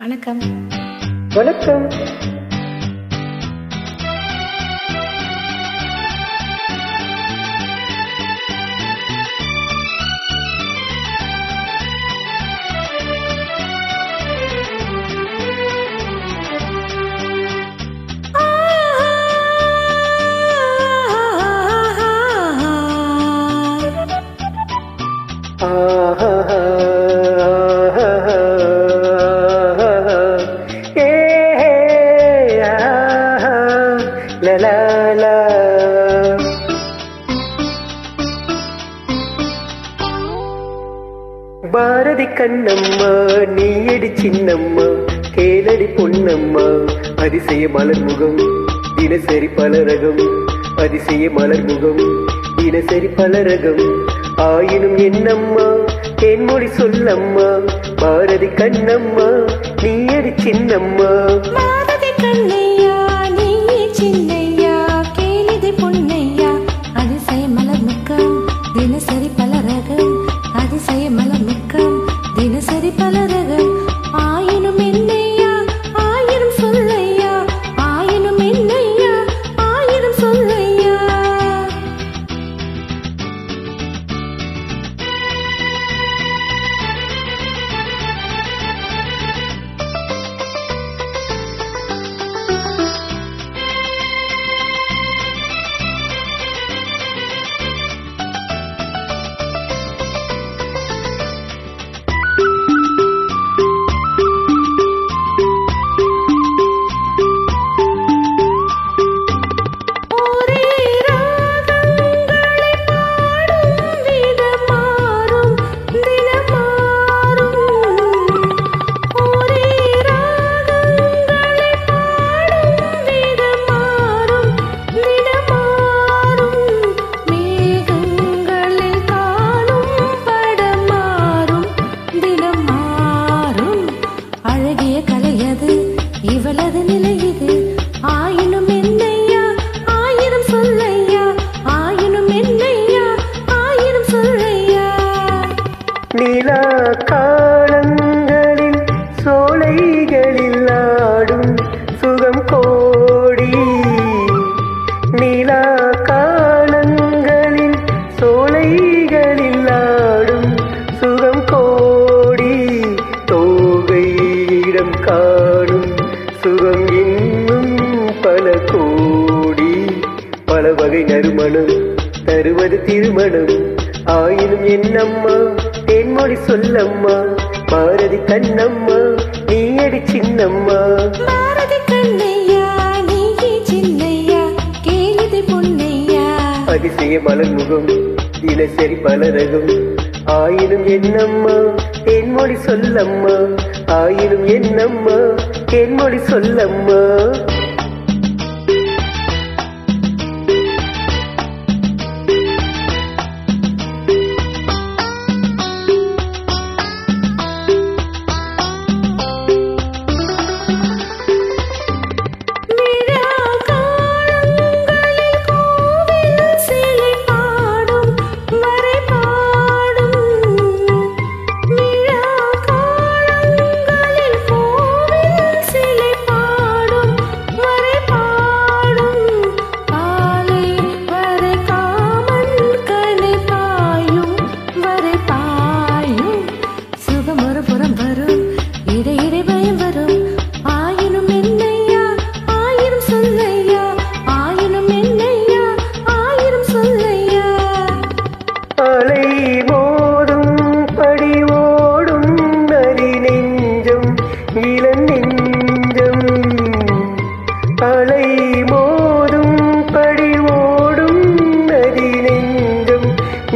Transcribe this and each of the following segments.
வணக்கம். வணக்கம். பாரதி கண்ணம்மா நீயடி சின்னம்மா கேளடி பொன்னம்மா அதிசய மலர் முகம் தினசரி பலரகம் அதிசய மலர் முகம் தினசரி பலரகம் ஆயினும் என்னம்மா தேன்மொழி சொல்லம்மா பாரதி கண்ணம்மா நீயடி சின்னம்மா பாரதி கண்ணையா நீ சின்னையா கேளிதை பொன்னையா அதிசய மலர் முக்கம் தினசரி பலரகம் அதிசய மலர் முக்கம் தினசரி பலரகம் ஆயினும் என்னையா ஆயிரம் சொல்லையா ஆயினும் என்னையா ஆயிரம் சொல்லையா இவளது நிலை இது ஆயினும் என்னையா ஆயிரம் சொல்லையா ஆயினும் என்னையா ஆயிரம் சொல்லையா நிலா காலங்களில் சோலைகளில் ஆடும் சுகம் கோடி நிலா காலங்களில் சோலைகளில் ஆடும் சுகம் கோடி தோகையிடம் காணும் சுகம் இன்னும் பல கோடி பல வகை நறுமணம் தருவது திருமணம் ஆயினும் என்னம்மா தேன்மொழி சொல்லம்மா பாரதி கண்ணம்மா நீயடி சின்னம்மா பாரதி கண்ணையா நீ சின்னையா கேளிதை பொன்னையா அதிசய மலர் முகம் தினசரி பலரகம் ஆயினும் என்னம்மா தேன்மொழி சொல்லம்மா ஆயினும் என்னம்மா தேன்மொழி சொல்லம்மா அலை மோதும் படி ஓடும் நதி நெஞ்சம்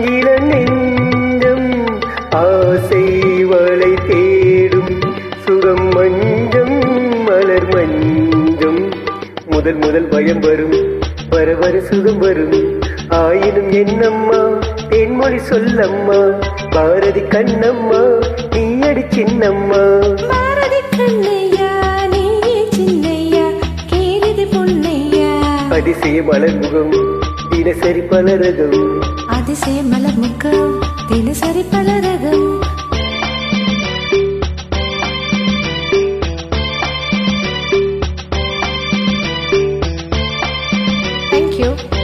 இள நெஞ்சம் ஆசை வளை தேடும் சுகம் மஞ்சம் மலர் மஞ்சம் முதல் முதல் பயம் வரும் வர வர சுகம் வரும் ஆயினும் என்னம்மா தேன்மொழி சொல்லம்மா பாரதி கண்ணம்மா நீயடி சின்னம்மா பாரதி கண்ணையா நீ சின்னையா கேளிதை பொன்னையா அதிசய மலர் முகம் தினசரி பலரகம் அதிசய மலர் முக்கம் தினசரி பலரகம் தேங்க்யூ